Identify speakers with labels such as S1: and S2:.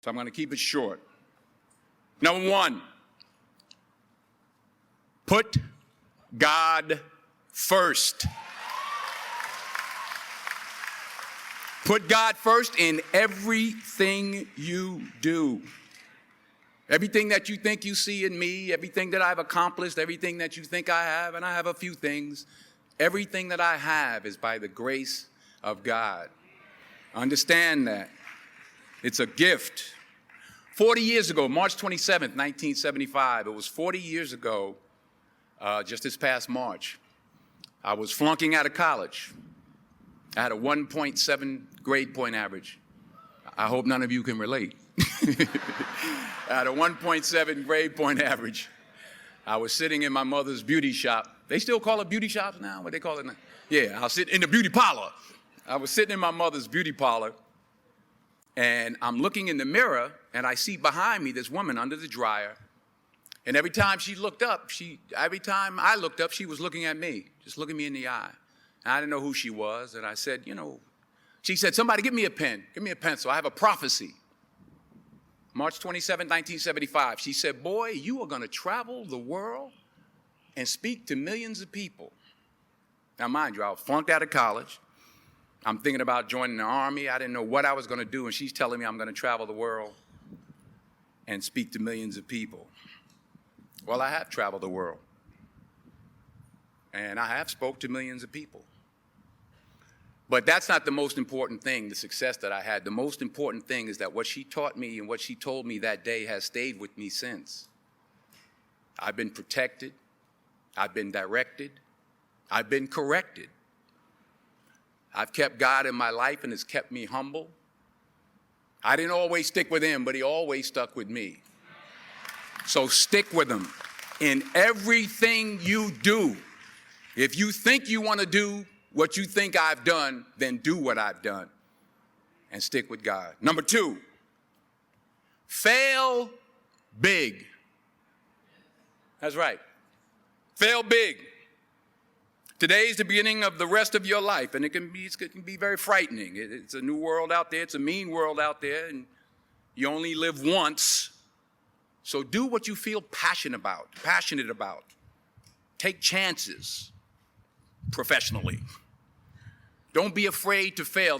S1: So I'm going to keep it short. Number one, put God first. Put God first in everything you do. Everything that you think you see in me, everything that I've accomplished, everything that you think I have, and I have a few things, everything that I have is by the grace of God. Understand that. It's a gift. 40 years ago, March 27th, 1975, it was 40 years ago, just this past March, I was flunking out of college. I had a 1.7 grade point average. I hope none of you can relate. I had a 1.7 grade point average. I was sitting in my mother's beauty shop. They still call it beauty shops now? What they call it now? Yeah, I was sitting in the beauty parlor. I was sitting in my mother's beauty parlor, and I'm looking in the mirror, and I see behind me this woman under the dryer. And every time she looked up, every time I looked up, she was looking at me, just looking me in the eye. And I didn't know who she was, and I said, she said, somebody give me a pen, give me a pencil. I have a prophecy. March 27, 1975, she said, boy, you are going to travel the world and speak to millions of people. Now, mind you, I was flunked out of college. I'm thinking about joining the Army. I didn't know what I was going to do, and she's telling me I'm going to travel the world and speak to millions of people. Well, I have traveled the world, and I have spoke to millions of people. But that's not the most important thing, the success that I had. The most important thing is that what she taught me and what she told me that day has stayed with me since. I've been protected. I've been directed. I've been corrected. I've kept God in my life, and it's kept me humble. I didn't always stick with him, but he always stuck with me. So stick with him in everything you do. If you think you want to do what you think I've done, then do what I've done and stick with God. Number two, fail big. That's right. Fail big. Today is the beginning of the rest of your life, and it can be very frightening. It's a new world out there. It's a mean world out there, and you only live once. So do what you feel passionate about. Take chances professionally. Don't be afraid to fail.